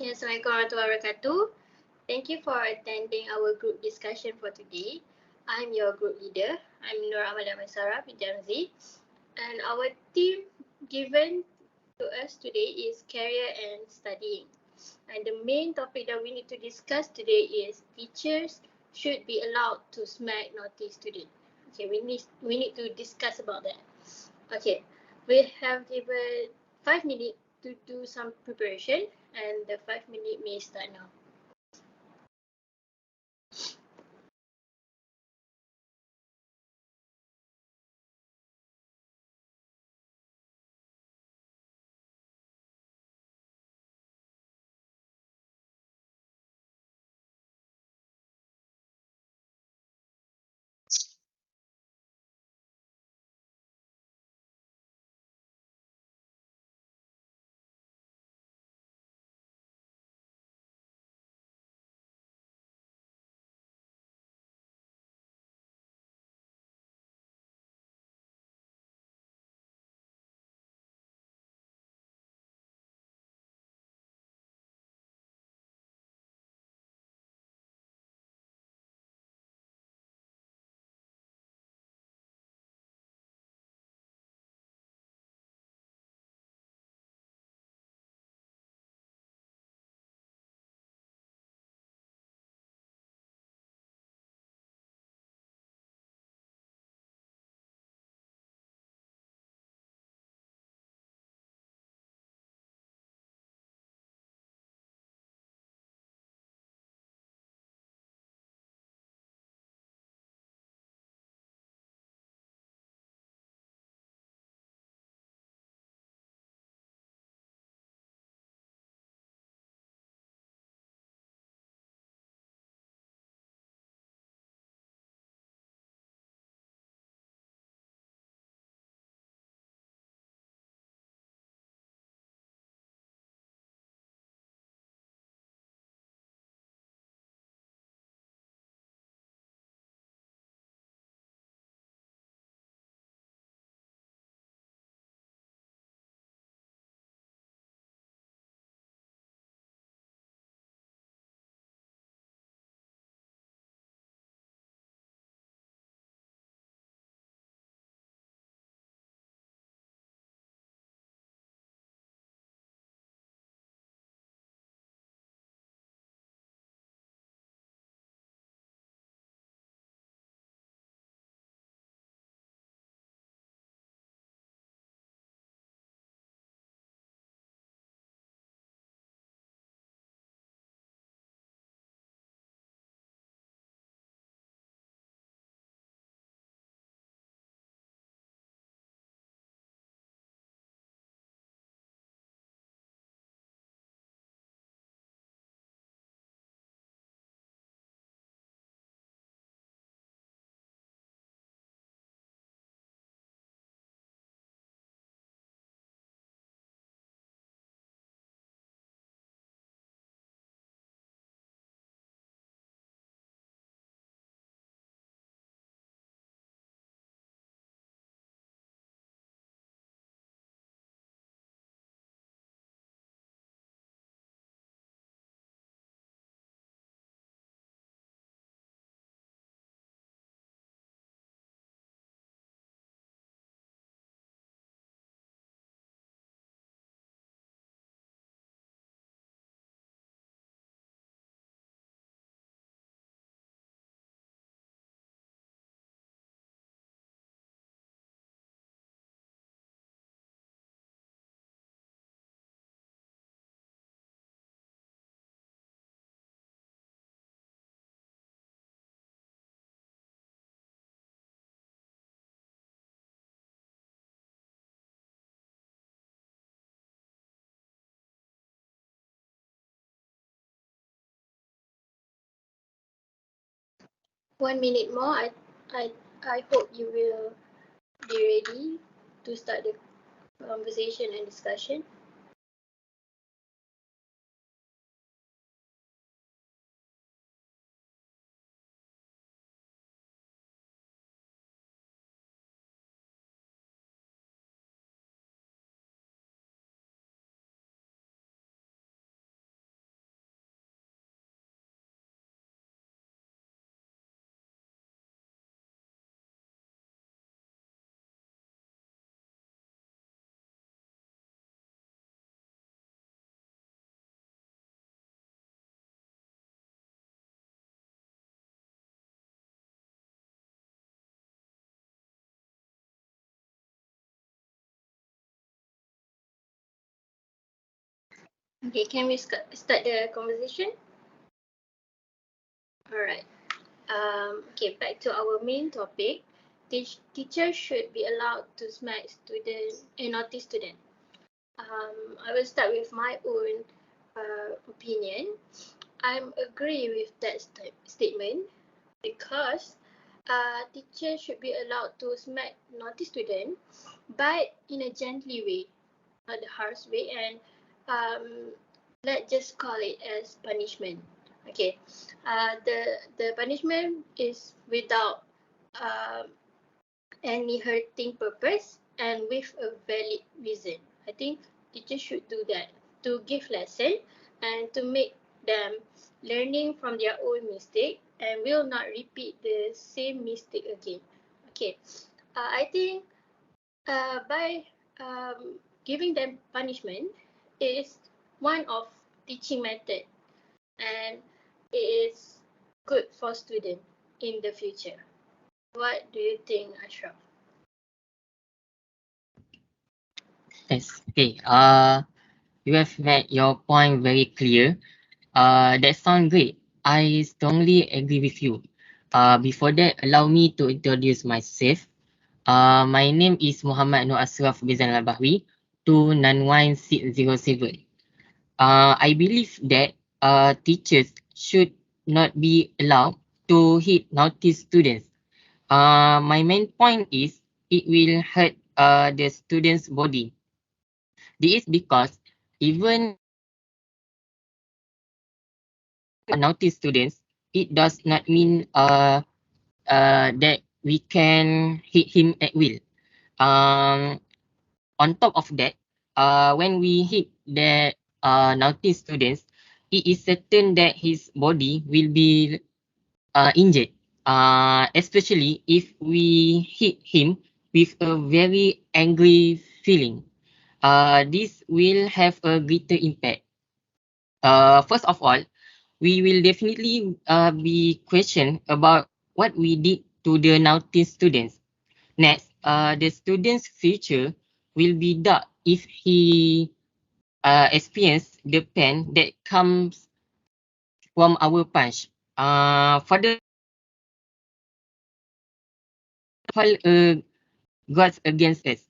Assalamualaikum warahmatullahi wabarakatuh. Thank you for attending our group discussion for today. I'm your group leader. I'm Nur Amalia Maisarah, binti Amzi. And our theme given to us today is career and studying. And the main topic that we need to discuss today is teachers should be allowed to smack naughty students. Okay, we need to discuss about that. Okay, we have given 5 minutes to do some preparation, and the 5 minutes may start now. One minute more. I hope you will be ready to start the conversation and discussion. Okay, can we start the conversation? Alright. Okay, back to our main topic. Teachers should be allowed to smack student and naughty student. I will start with my own opinion. I'm agree with that statement because teachers should be allowed to smack naughty student, but in a gently way, not the harsh way, and let's just call it as punishment. Okay, the punishment is without um, any hurting purpose and with a valid reason. I think teachers should do that to give lesson and to make them learning from their own mistake and will not repeat the same mistake again. Okay, I think by giving them punishment is one of teaching method and it is good for student in the future. What do you think, Asyraaf? Yes. Okay. You have made your point very clear. That sounds great. I strongly agree with you. Before that, allow me to introduce myself. My name is Muhammad Nur Asyraaf bin Zainal Bahri, 291-607. I believe that teachers should not be allowed to hit naughty students. My main point is it will hurt the student's body. This is because even naughty students, it does not mean that we can hit him at will. Um, on top of that, when we hit the naughty students, it is certain that his body will be injured, especially if we hit him with a very angry feeling. This will have a greater impact. First of all, we will definitely be questioned about what we did to the naughty students. Next, the student's future will be dark if he experience the pain that comes from our punch. Further, gods against us.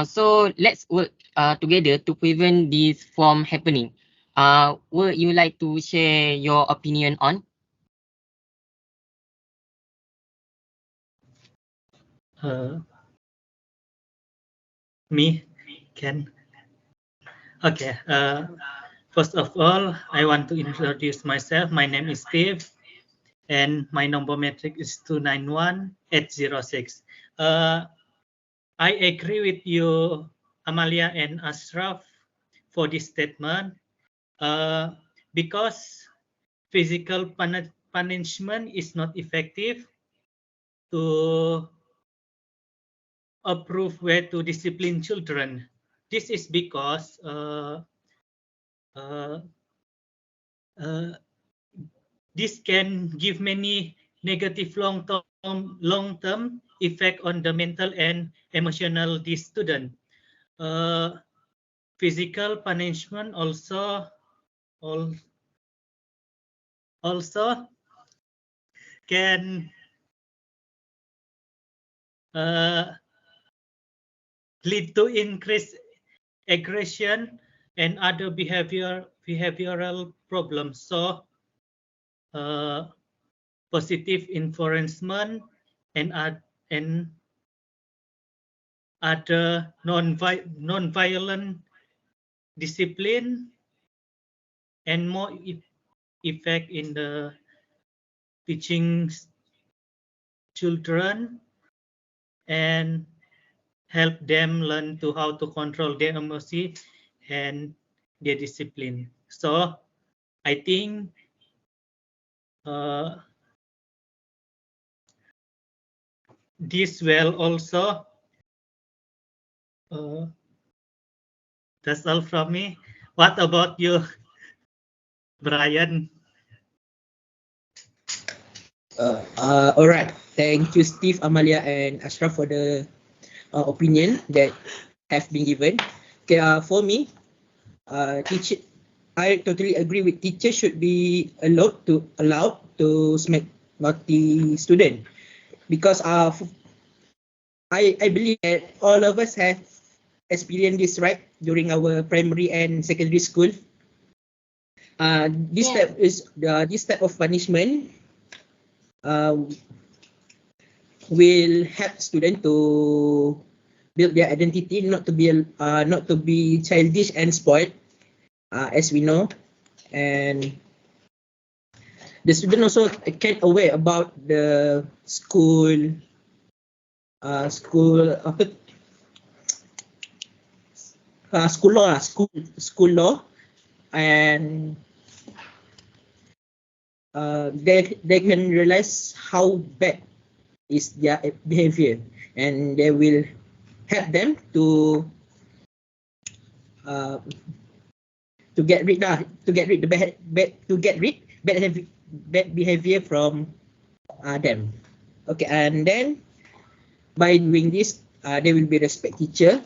So let's work together to prevent this from happening. Would you like to share your opinion on? Uh, Me can. Okay. First of all, I want to introduce myself. My name is Steve, and my number metric is 291-806. I agree with you, Amalia and Asyraaf, for this statement. Because physical punishment is not effective to approve way to discipline children. This is because uh, uh, this can give many negative long-term effect on the mental and emotional this student. Uh, Physical punishment also can uh, lead to increased aggression and other behavioral problems. So uh, positive enforcement and and other non-violent discipline and more effect in the teaching children and help them learn to how to control their emotion and their discipline. So I think uh, this will also uh, that's all from me. What about you, Bryan? All right. Thank you, Steve, Amalia, and Asyraaf for the opinion that have been given. Okay, for me, teach I totally agree with teachers should be allowed to smack naughty student because I believe that all of us have experienced this right during our primary and secondary school. Yeah. This type of punishment uh, will help student to build their identity, not to be childish and spoiled, as we know, and the student also can aware about the school apa school law school law, and they can realize how bad is their behavior, and they will help them uh, to get rid bad behavior from them. Okay, and then by doing this, they will be respect teacher.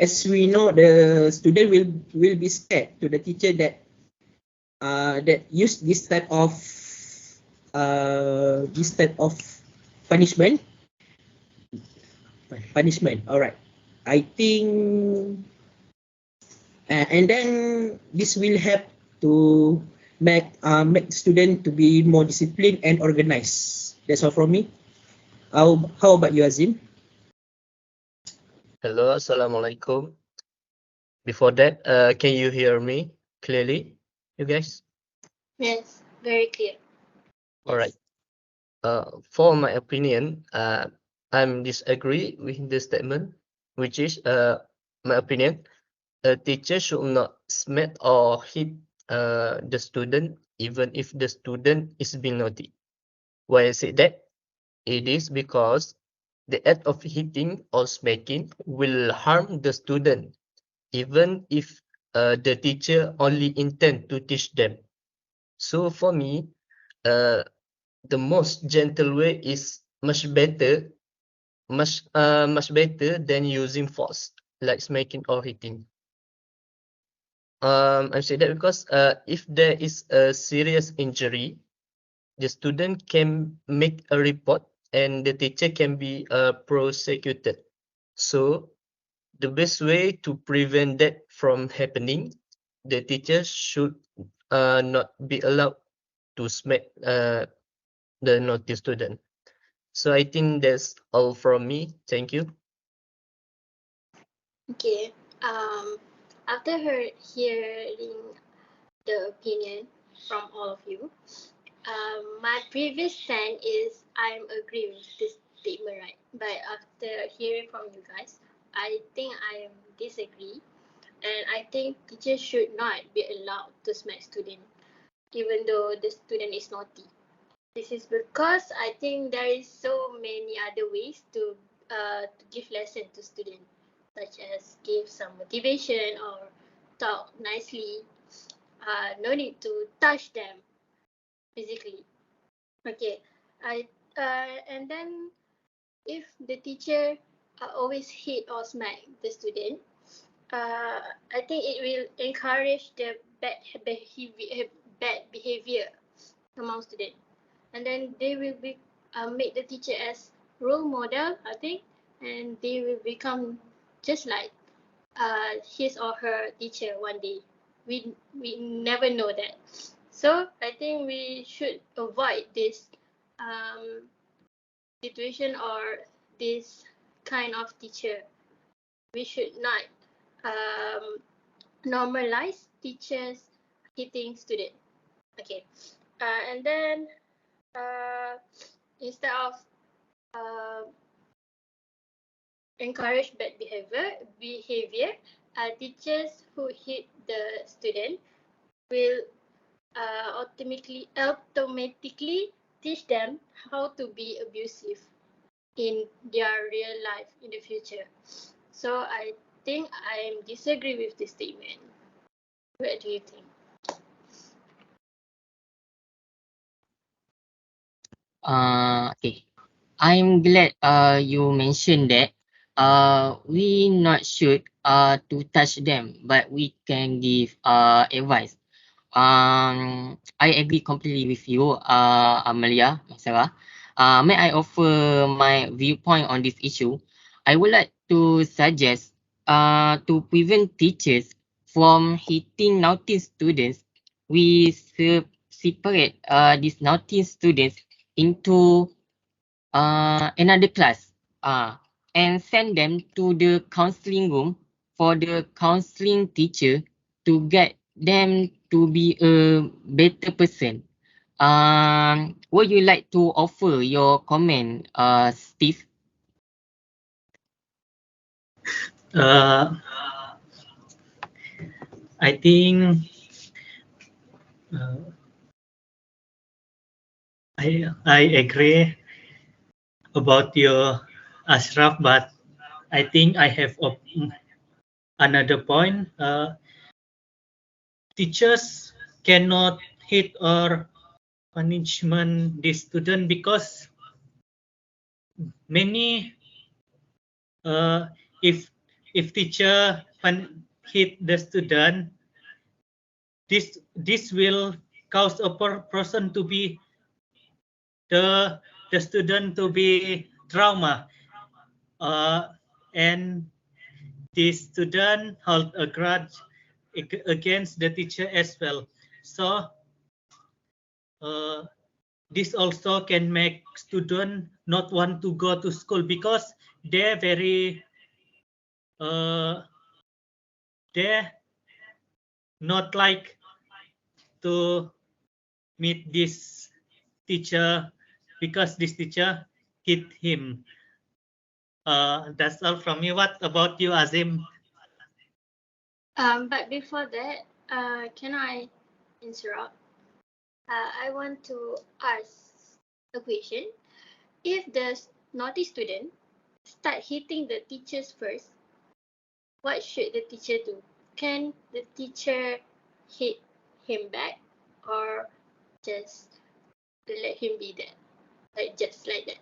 As we know, the student will be scared to the teacher that use this type of punishment. All right. I think, and then this will help to make student to be more disciplined and organized. That's all from me. How about you, Azim? Hello, Assalamualaikum. Before that, can you hear me clearly, you guys? Yes. Very clear. All right. For my opinion, I'm disagree with the statement, which is my opinion. A teacher should not smack or hit the student even if the student is being naughty. Why I say that? It is because the act of hitting or smacking will harm the student even if the teacher only intend to teach them. So for me, the most gentle way is much better than using force, like smacking or hitting. I say that because if there is a serious injury, the student can make a report and the teacher can be prosecuted. So the best way to prevent that from happening, the teacher should not be allowed to smack the naughty student. So I think that's all from me. Thank you. Okay. After hearing the opinion from all of you, my previous stand is I'm agree with this statement, right? But after hearing from you guys, I think I disagree, and I think teachers should not be allowed to smack student, even though the student is naughty. This is because I think there is so many other ways to give lesson to student, such as give some motivation or talk nicely. No need to touch them physically. Okay, and then if the teacher always hit or smack the student, I think it will encourage the bad behavior among students, and then they will be make the teacher as role model, I think, and they will become just like his or her teacher one day. We never know that. So I think we should avoid this um, situation or this kind of teacher. We should not um, normalize teachers hitting students. Okay, and then instead of uh, encourage bad behavior, teachers who hit the student will automatically teach them how to be abusive in their real life in the future. So I think I disagree with this statement. What do you think? Okay. I'm glad you mentioned that we not should to touch them, but we can give advice. I agree completely with you, Amalia Maisarah. May I offer my viewpoint on this issue? I would like to suggest to prevent teachers from hitting naughty students. We separate these naughty students into another class and send them to the counseling room for the counseling teacher to get them to be a better person. Would you like to offer your comment, Steve? Uh, I think uh, I agree about your Ashraf, but I think I have another point. Teachers cannot hit or punishment the student because many if teacher hit the student, this will cause a person to be the student to be trauma, and the student hold a grudge against the teacher as well. So uh, this also can make student not want to go to school because they're very uh, they not like to meet this teacher because this teacher hit him. That's all from me. What about you, Azim? But before that, can I interrupt? I want to ask a question. If the naughty student start hitting the teachers first, what should the teacher do? Can the teacher hit him back or just let him be there? Like just like that.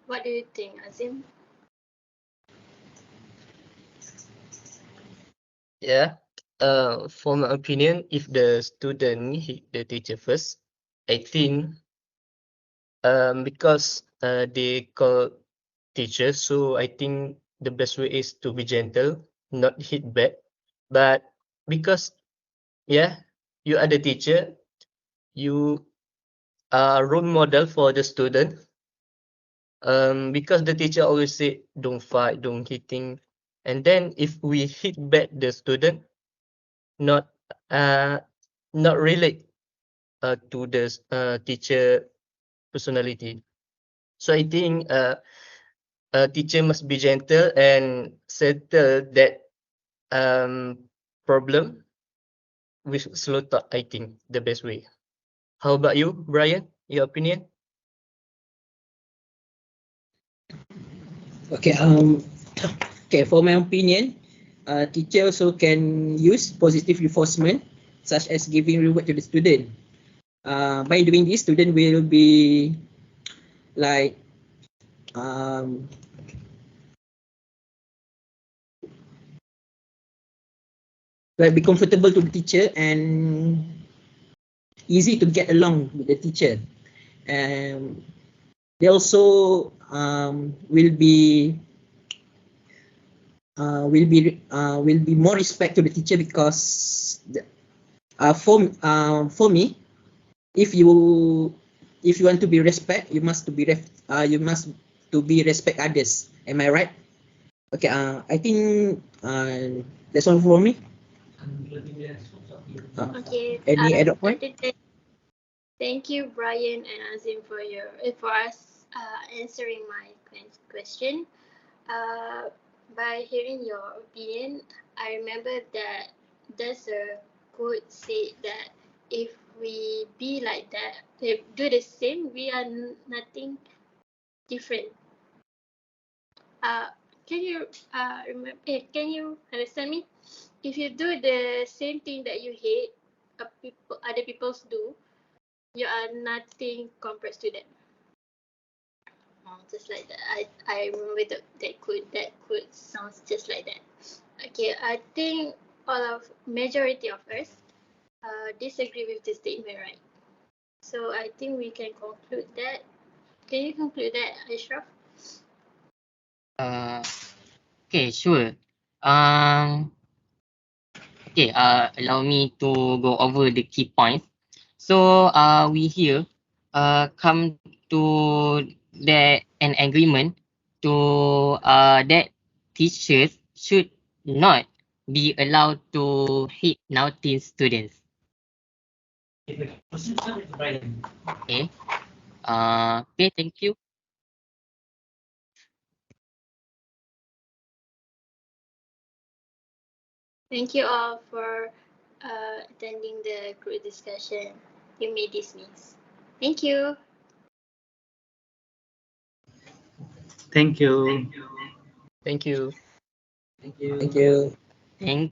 What do you think, Azim? Yeah. For my opinion, if the student hit the teacher first, I think because they call teacher, so I think the best way is to be gentle, not hit back. But because yeah, you are the teacher, you are role model for the student. Because the teacher always say don't fight, don't hitting, and then if we hit back the student, not uh not relate to the teacher personality. So I think a teacher must be gentle and settle that problem with slow talk. I think the best way. How about you, Bryan? Your opinion? Okay. Okay. For my opinion, teacher also can use positive reinforcement, such as giving reward to the student. By doing this, student will be like um, be comfortable to the teacher and easy to get along with the teacher. And they also will be more respect to the teacher because for me, if you want to be respect, you must to be respect others. Am I right? Okay. I think that's all for me. Okay. Any add point? Thank you, Bryan and Azim, for us answering my question. Uh, by hearing your opinion, I remember that there's a quote said that if we be like that, if do the same, we are nothing different. Uh, can you remember? Can you understand me? If you do the same thing that you hate, other people's do, you are nothing compared to them. just like that. I remember that quote sounds just like that. Okay, I think majority of us disagree with the statement, right? So I think we can conclude that. Can you conclude that, Asyraaf? Okay, sure. Okay, allow me to go over the key points. So, we here come to an agreement to that teachers should not be allowed to hit naughty students. Okay. Okay, thank you. Thank you all for attending the group discussion. You may dismiss. Thank you. Thank you. Thank you. Thank you. Thank